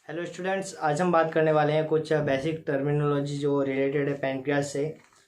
Hello students, आज हम बात करने वाले हैं कुछ बेसिक टर्मिनोलॉजी जो रिलेटेड है पैनक्रियाज से।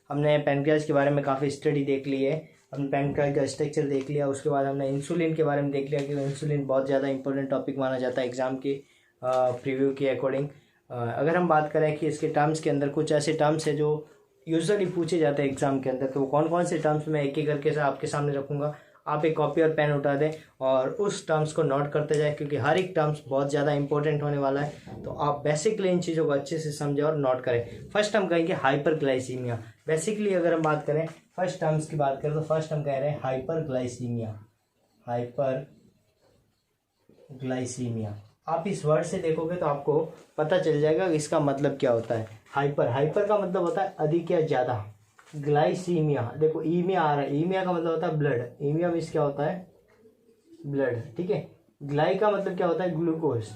हमने पैनक्रियाज के बारे में काफ़ी स्टडी देख ली है। हमने पैनक्रियाज का स्ट्रक्चर देख लिया, उसके बाद हमने इंसुलिन के बारे में देख लिया कि इंसुलिन बहुत ज़्यादा इंपॉर्टेंट टॉपिक माना जाता है एग्जाम के प्रीव्यू के अकॉर्डिंग। अगर हम बात करें कि इसके टर्म्स के अंदर कुछ ऐसे टर्म्स है जो यूजुअली पूछे जाते हैं एग्जाम के अंदर, तो वो कौन कौन से टर्म्स मैं एक एक करके आपके सामने रखूँगा। आप एक कॉपी और पेन उठा दें और उस टर्म्स को नोट करते जाएं, क्योंकि हर एक टर्म्स बहुत ज़्यादा इंपॉर्टेंट होने वाला है। तो आप बेसिकली इन चीज़ों को अच्छे से समझें और नोट करें। फर्स्ट हम कहेंगे हाइपरग्लाइसीमिया। बेसिकली अगर हम बात करें फर्स्ट टर्म्स की बात करें तो फर्स्ट हम कह रहे हैं हाइपरग्लाइसीमिया। हाइपरग्लाइसीमिया, आप इस वर्ड से देखोगे तो आपको पता चल जाएगा कि इसका मतलब क्या होता है। हाइपर का मतलब होता है अधिक या ज़्यादा। ग्लाइसीमिया, देखो ईमिया आ रहा है, ईमिया का मतलब होता है ब्लड। ईमिया मीन्स क्या होता है? ब्लड, ठीक है। ग्लाई का मतलब क्या होता है? ग्लूकोज।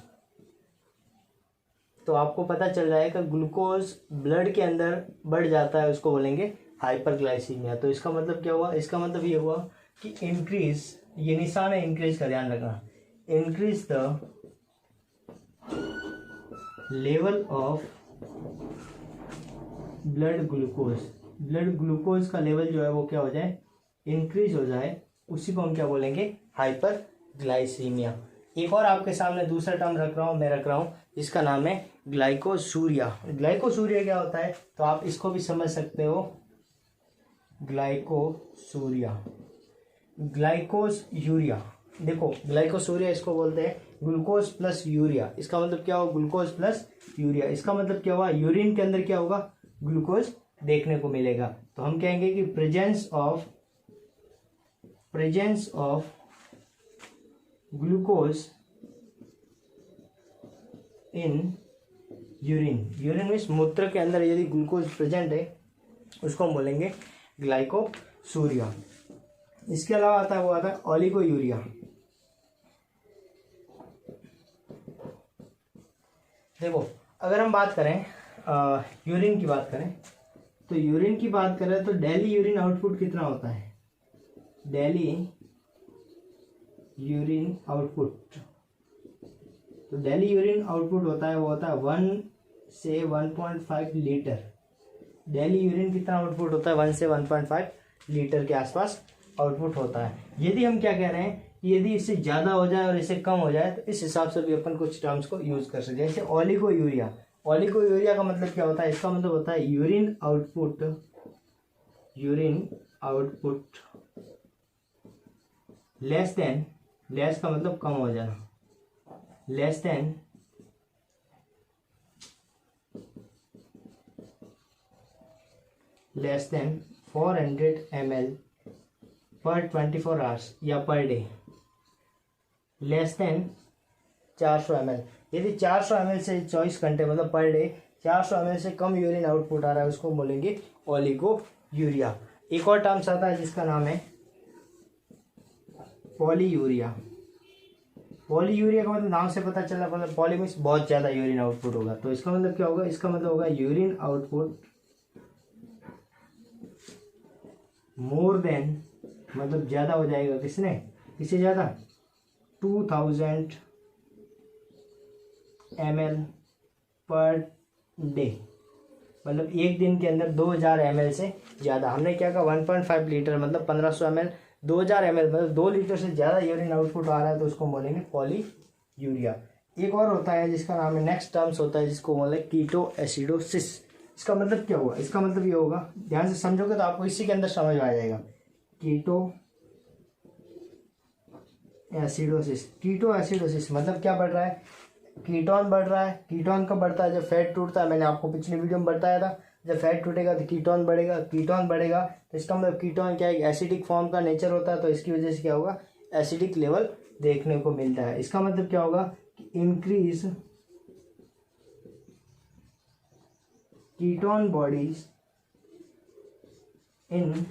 तो आपको पता चल जाएगा ग्लूकोज ब्लड के अंदर बढ़ जाता है, उसको बोलेंगे हाइपरग्लाइसीमिया। तो इसका मतलब क्या हुआ? इसका मतलब ये हुआ कि इंक्रीज, ये निशान है इंक्रीज का, ध्यान रखना। Increase the level of blood glucose. Blood glucose का लेवल जो है वो क्या हो जाए? इंक्रीज हो जाए, उसी को हम क्या बोलेंगे? हाइपरग्लाइसीमिया। एक और आपके सामने दूसरा टर्म रख रहा हूँ, मैं रख रहा हूँ, इसका नाम है ग्लाइकोसूरिया। ग्लाइकोसूरिया क्या होता है तो आप इसको भी समझ सकते हो। Glycosuria, ग्लाइकोस urea. देखो ग्लाइकोसूरिया इसको बोलते हैं ग्लूकोज प्लस यूरिया। इसका मतलब क्या होगा? Glucose plus urea. इसका मतलब क्या हुआ? यूरिन के अंदर क्या होगा? ग्लूकोज देखने को मिलेगा। तो हम कहेंगे कि presence of glucose in urine. Urine means मूत्र के अंदर यदि ग्लूकोज प्रेजेंट है उसको हम बोलेंगे ग्लाइकोसूरिया। इसके अलावा आता है वो आता है ओलिगोयूरिया। देखो अगर हम बात करें यूरिन की बात करें तो यूरिन की बात करें तो डेली यूरिन आउटपुट कितना होता है? डेली यूरिन आउटपुट, तो डेली यूरिन आउटपुट होता है वो होता है 1 से 1.5 लीटर। डेली यूरिन कितना आउटपुट होता है? 1 से 1.5 लीटर के आसपास आउटपुट होता है। यदि हम क्या कह रहे हैं कि यदि इससे ज़्यादा हो जाए और इससे कम हो जाए तो इस हिसाब से भी अपन कुछ टर्म्स को यूज कर सकते हैं, जैसे ओलिगोयूरिया। ओलिगोयूरिया का मतलब क्या होता है? इसका मतलब होता है urine output less than, less का मतलब कम हो जाना, लेस देन 400 ml पर 24 आवर्स या per day. Less than 400 ml। यदि 400 ml से 24 घंटे मतलब पर डे 400 ml से कम यूरिन आउटपुट आ रहा है उसको बोलेंगे ओलिगोयूरिया। एक और टर्म्स आता है जिसका नाम है पॉलीयूरिया। पॉलीयूरिया का मतलब नाम से पता चला, मतलब पॉली मीन्स बहुत ज़्यादा यूरिन आउटपुट होगा। तो इसका मतलब क्या होगा? इसका मतलब होगा यूरिन आउटपुट मोर देन, मतलब ज़्यादा हो जाएगा। किससे ज़्यादा? 2000 ml पर डे, मतलब एक दिन के अंदर 2000 ml से ज़्यादा। हमने क्या कहा? 1.5 लीटर मतलब 1500 ml। 2000 ml मतलब 2 लीटर से ज़्यादा यूरिन आउटपुट आ रहा है तो उसको बोलेंगे पॉलीयूरिया। एक और होता है जिसका नाम है, नेक्स्ट टर्म्स होता है जिसको बोले कीटोएसिडोसिस। इसका मतलब क्या हुआ? इसका मतलब ये होगा, ध्यान से समझोगे तो आपको इसी के अंदर समझ में आ जाएगा। कीटोएसिडोसिस मतलब क्या बढ़ रहा है? कीटोन बढ़ रहा है। कीटोन कब बढ़ता है? जब फैट टूटता है। मैंने आपको पिछली वीडियो में बताया था जब फैट टूटेगा तो कीटोन बढ़ेगा। कीटोन बढ़ेगा तो इसका मतलब कीटोन क्या है? एसिडिक फॉर्म का नेचर होता है, तो इसकी वजह से क्या होगा? एसिडिक लेवल देखने को मिलता है। इसका मतलब क्या होगा? Increase ketone bodies in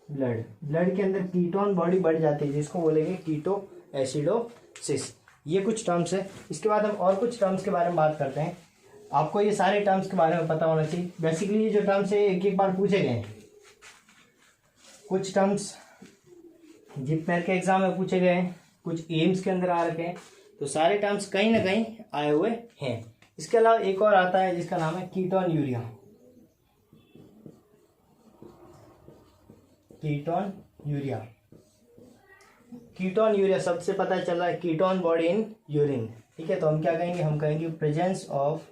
blood के अंदर कीटोन बॉडी बढ़ जाती है जिसको बोलेंगे कीटोएसिडोसिस। ये कुछ टर्म्स है। इसके बाद हम और कुछ टर्म्स के बारे में बात करते हैं। आपको ये सारे टर्म्स के बारे में पता होना चाहिए। बेसिकली ये जो टर्म्स है एक एक बार पूछे गए हैं। कुछ टर्म्स जिपमेर के एग्जाम में पूछे गए हैं, कुछ एम्स के अंदर आ रखे हैं। तो सारे टर्म्स कहीं ना कहीं आए हुए हैं। इसके अलावा एक और आता है जिसका नाम है ketone urea. Ketone urea, ketone urea सबसे पता चल रहा है कीटोन बॉडी इन यूरिन। ठीक है, तो हम क्या कहेंगे, हम कहेंगे presence of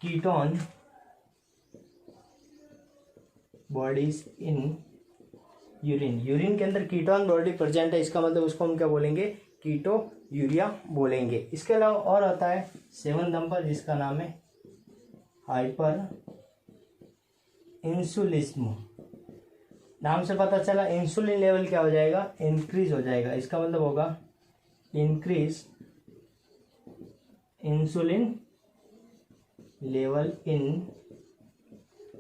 ketone bodies in urine. Urine के अंदर कीटोन बॉडी प्रेजेंट है, इसका मतलब उसको हम क्या बोलेंगे, कीटो यूरिया बोलेंगे। इसके अलावा और आता है 7 नंबर जिसका नाम है हाइपर इंसुलिज्म। नाम से पता चला इंसुलिन लेवल क्या हो जाएगा, इंक्रीज हो जाएगा। इसका मतलब होगा increase insulin level in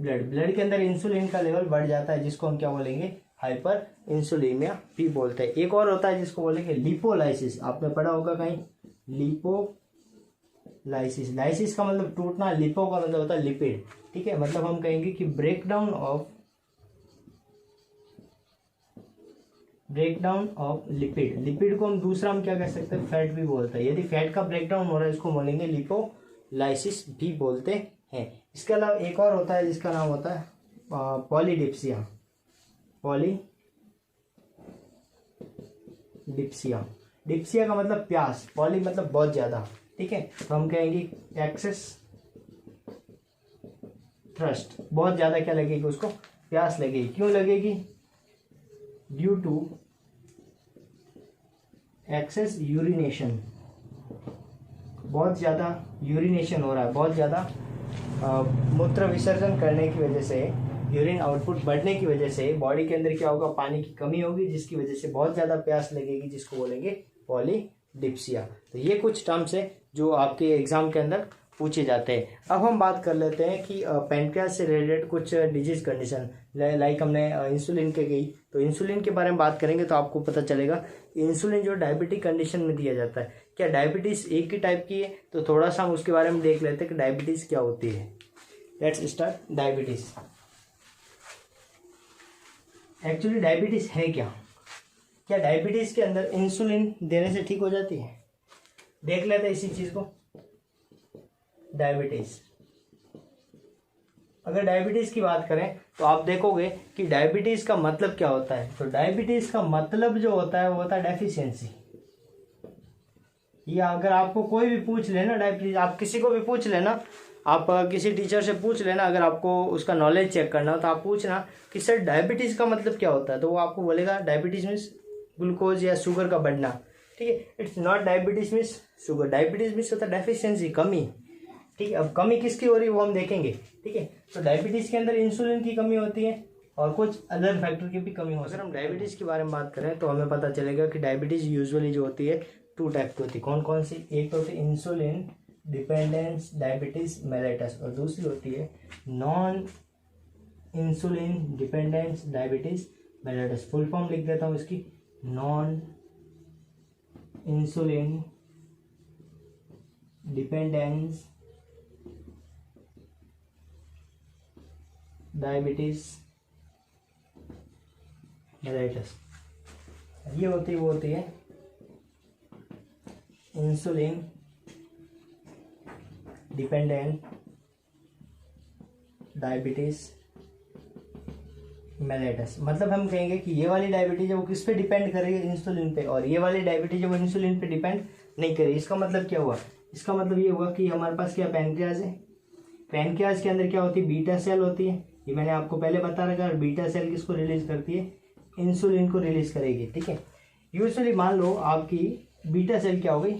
blood के अंदर इंसुलिन का लेवल बढ़ जाता है, जिसको हम क्या बोलेंगे, हाइपर इंसुलिमिया भी बोलते हैं। एक और होता है जिसको बोलेंगे लिपोलाइसिस। आपने पढ़ा होगा कहीं, लिपोलाइसिस। लाइसिस का मतलब टूटना, लिपो का मतलब होता है लिपिड। ठीक है, मतलब हम कहेंगे कि ब्रेकडाउन ऑफ लिपिड। लिपिड को हम दूसरा हम क्या कह सकते हैं, फैट भी बोलते हैं। यदि फैट का ब्रेकडाउन हो रहा है इसको बोलेंगे लिपोलाइसिस भी बोलते हैं। इसके अलावा एक और होता है जिसका नाम होता है पॉलीडिप्सिया। डिप्सिया का मतलब प्यास, पॉली मतलब बहुत ज्यादा। ठीक है, तो हम कहेंगे एक्सेस थ्रस्ट, बहुत ज्यादा क्या लगेगी उसको, प्यास लगेगी। क्यों लगेगी, ड्यू टू एक्सेस यूरिनेशन। बहुत ज्यादा यूरिनेशन हो रहा है, बहुत ज्यादा मूत्र विसर्जन करने की वजह से, यूरिन आउटपुट बढ़ने की वजह से बॉडी के अंदर क्या होगा, पानी की कमी होगी, जिसकी वजह से बहुत ज़्यादा प्यास लगेगी, जिसको बोलेंगे पॉलीडिप्सिया। तो ये कुछ टर्म्स है जो आपके एग्जाम के अंदर पूछे जाते हैं। अब हम बात कर लेते हैं कि पैनक्रियास से रिलेटेड कुछ डिजीज कंडीशन, लाइक हमने इंसुलिन के गई, तो इंसुलिन के बारे में बात करेंगे तो आपको पता चलेगा इंसुलिन जो डायबिटिक कंडीशन में दिया जाता है। क्या डायबिटीज़ एक ही टाइप की है, तो थोड़ा सा हम उसके बारे में देख लेते हैं कि डायबिटीज़ क्या होती है। Let's start diabetes. Actually diabetes है क्या डायबिटीज़ के अंदर इंसुलिन देने से ठीक हो जाती है? देख लेते हैं इसी चीज़ को। डायबिटीज़, अगर डायबिटीज़ की बात करें तो आप देखोगे कि डायबिटीज़ का मतलब क्या होता है। तो डायबिटीज़ का मतलब जो होता है वो होता है डेफिशिएंसी। या अगर आपको कोई भी पूछ लेना डायबिटीज़, आप किसी को भी पूछ लेना, आप किसी टीचर से पूछ लेना, अगर आपको उसका नॉलेज चेक करना हो तो आप पूछना कि सर डायबिटीज़ का मतलब क्या होता है, तो वो आपको बोलेगा डायबिटीज़ मीन्स ग्लूकोज या शुगर का बढ़ना। ठीक है, it's not diabetes means sugar. Diabetes means होता है डेफिशिएंसी, कमी। ठीक है, अब कमी किसकी हो रही है वो हम देखेंगे। ठीक है, तो डायबिटीज़ के अंदर इंसुलिन की कमी होती है और कुछ अदर फैक्टर की भी कमी हो सकती है। अगर हम डायबिटीज़ के बारे में बात करें तो हमें पता चलेगा कि डायबिटीज़ यूजुअली जो होती है 2 टाइप की होती है। कौन कौन सी? एक तो होती है इंसुलिन डिपेंडेंस डायबिटीज मेलेटस, और दूसरी होती है non insulin dependence diabetes mellitus. Full form लिख देता हूँ इसकी, non insulin dependence diabetes mellitus. ये होती है, वो होती है इंसुलिन डिपेंडेंट डायबिटीज मेलेटस। मतलब हम कहेंगे कि ये वाली डायबिटीज है वो किस पे डिपेंड करेगी, इंसुलिन पे, और ये वाली डायबिटीज है वो इंसुलिन पे डिपेंड नहीं करेगी। इसका मतलब क्या हुआ, इसका मतलब ये हुआ कि हमारे पास क्या पैनक्रियाज है, पैनक्रियाज के अंदर क्या होती है, बीटा सेल होती है। ये मैंने आपको पहले बता रखा है। बीटा सेल किसको रिलीज करती है, इंसुलिन को रिलीज करेगी। ठीक है, यूजुअली मान लो आपकी बीटा सेल क्या हो गई,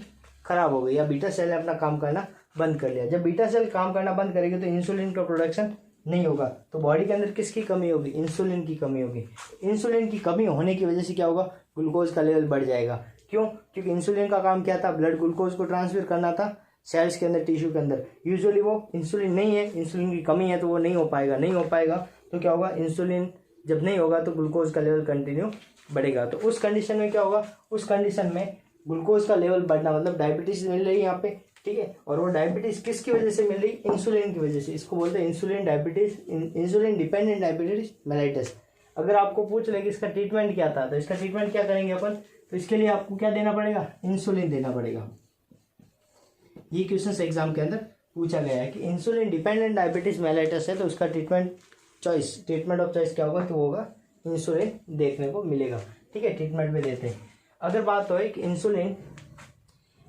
खराब हो गई, या बीटा सेल ने अपना काम करना बंद कर लिया। जब बीटा सेल काम करना बंद करेगी तो इंसुलिन का प्रोडक्शन नहीं होगा, तो बॉडी के अंदर किसकी कमी होगी, इंसुलिन की कमी होगी। इंसुलिन की कमी होने की वजह से क्या होगा, ग्लूकोज का लेवल बढ़ जाएगा। क्यों? क्योंकि इंसुलिन का काम क्या था, ब्लड ग्लूकोज को ट्रांसफर करना था सेल्स के अंदर, टिश्यू के अंदर। यूजुअली वो इंसुलिन नहीं है, इंसुलिन की कमी है, तो वो नहीं हो पाएगा। तो क्या होगा, इंसुलिन जब नहीं होगा तो ग्लूकोज का लेवल कंटिन्यू बढ़ेगा। तो उस कंडीशन में क्या होगा, उस कंडीशन में ग्लूकोज का लेवल बढ़ना, मतलब डायबिटीज मिल रही है यहाँ पे। ठीक है, और वो डायबिटीज किसकी वजह से मिल रही, इंसुलिन की वजह से। इसको बोलते हैं इंसुलिन डिपेंडेंट डायबिटीज मेलाइटस। अगर आपको पूछ ले कि इसका ट्रीटमेंट क्या था, तो इसका ट्रीटमेंट क्या करेंगे अपन, तो इसके लिए आपको क्या देना पड़ेगा, इंसुलिन देना पड़ेगा। ये क्वेश्चन एग्जाम के अंदर पूछा गया है कि इंसुलिन डिपेंडेंट डायबिटीज मेलाइटस है, तो उसका ट्रीटमेंट ऑफ चॉइस क्या होगा, तो होगा इंसुलिन देखने को मिलेगा। ठीक है, ट्रीटमेंट में देते हैं। अगर बात हो कि इंसुलिन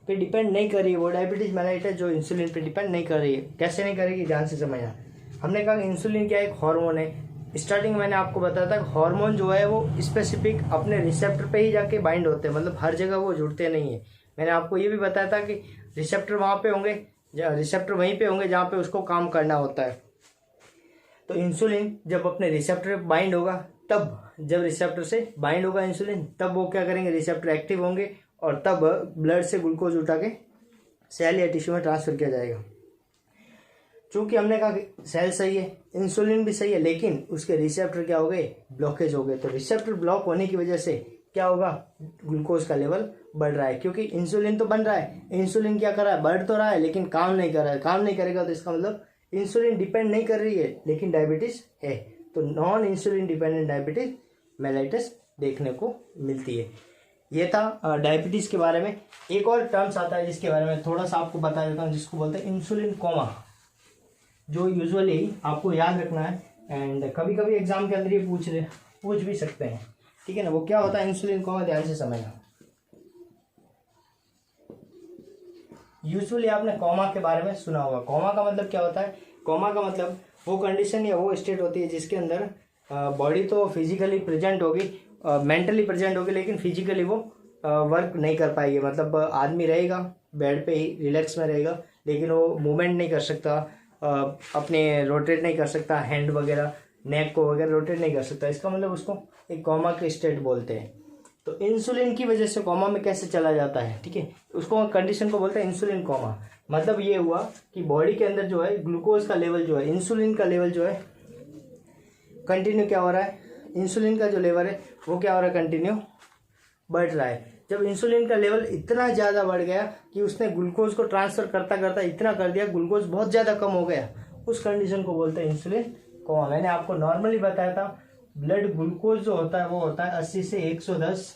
पे डिपेंड नहीं कर रही है, वो डायबिटीज मेलाइटस जो इंसुलिन पे डिपेंड नहीं कर रही है, कैसे नहीं करेगी, ध्यान से समझना। हमने कहा इंसुलिन क्या एक हार्मोन है। स्टार्टिंग मैंने आपको बताया था हार्मोन जो है वो स्पेसिफिक अपने रिसेप्टर पे ही जाके बाइंड होते हैं, मतलब हर जगह वो जुड़ते नहीं है। मैंने आपको ये भी बताया था कि रिसेप्टर वहाँ पे होंगे, रिसेप्टर वहीं पे होंगे जहाँ पे उसको काम करना होता है। तो इंसुलिन जब अपने रिसेप्टर पे बाइंड होगा, तब जब रिसेप्टर से बाइंड होगा इंसुलिन, तब वो क्या करेंगे, रिसेप्टर एक्टिव होंगे और तब ब्लड से ग्लूकोज उठा के सेल या टिश्यू में ट्रांसफर किया जाएगा। चूंकि हमने कहा कि सेल सही है, इंसुलिन भी सही है, लेकिन उसके रिसेप्टर क्या हो गए, ब्लॉकेज हो गए। तो रिसेप्टर ब्लॉक होने की वजह से क्या होगा, ग्लूकोज का लेवल बढ़ रहा है, क्योंकि इंसुलिन तो बन रहा है, इंसुलिन क्या कर रहा है, बढ़ तो रहा है लेकिन काम नहीं कर रहा है। काम नहीं करेगा तो इसका मतलब इंसुलिन डिपेंड नहीं कर रही है, लेकिन डायबिटीज है। तो non insulin dependent diabetes mellitus देखने को मिलती है। ये था डायबिटीज के बारे में। एक और टर्म्स आता है जिसके बारे में थोड़ा सा आपको बता देता हूँ, जिसको बोलते हैं इंसुलिन कोमा, जो यूजुअली आपको याद रखना है एंड कभी कभी एग्जाम के अंदर ये पूछ भी सकते हैं। ठीक है ना, वो क्या होता है इंसुलिन कोमा, ध्यान से समझना। यूजुअली आपने कोमा के बारे में सुना होगा। कोमा का मतलब क्या होता है, कोमा का मतलब वो कंडीशन या वो स्टेट होती है जिसके अंदर बॉडी तो फिजिकली प्रेजेंट होगी, मेंटली प्रेजेंट होगी, लेकिन फिजिकली वो वर्क नहीं कर पाएगी। मतलब आदमी रहेगा बेड पे ही रिलैक्स में रहेगा, लेकिन वो मूवमेंट नहीं कर सकता, अपने रोटेट नहीं कर सकता, हैंड वगैरह नेक को वगैरह रोटेट नहीं कर सकता। इसका मतलब उसको एक कोमा के स्टेट बोलते हैं। तो इंसुलिन की वजह से कोमा में कैसे चला जाता है, ठीक है, उसको कंडीशन को बोलते हैं इंसुलिन कोमा। मतलब ये हुआ कि बॉडी के अंदर जो है ग्लूकोज का लेवल जो है, इंसुलिन का लेवल जो है कंटिन्यू क्या हो रहा है, इंसुलिन का जो लेवल है वो क्या हो रहा है, कंटिन्यू बढ़ रहा है। जब इंसुलिन का लेवल इतना ज़्यादा बढ़ गया कि उसने ग्लूकोज को ट्रांसफर करता करता इतना कर दिया, ग्लूकोज बहुत ज़्यादा कम हो गया, उस कंडीशन को बोलते हैं इंसुलिन कोमा। मैंने आपको नॉर्मली बताया था ब्लड ग्लूकोज जो होता है वो होता है 80 से 110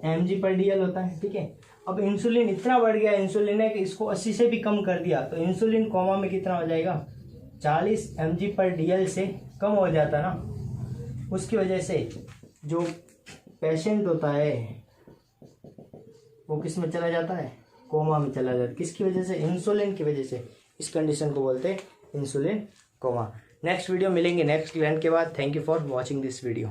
mg/dl होता है। ठीक है, अब इंसुलिन इतना बढ़ गया, इंसुलिन है कि इसको 80 से भी कम कर दिया, तो इंसुलिन कोमा में कितना हो जाएगा, 40 mg/dl से कम हो जाता ना। उसकी वजह से जो पेशेंट होता है वो किस में चला जाता है, कोमा में चला जाता है। किसकी वजह से, इंसुलिन की वजह से। इस कंडीशन को बोलते हैं इंसुलिन कोमा। नेक्स्ट वीडियो मिलेंगे नेक्स्ट इवेंट के बाद। Thank you for watching this video.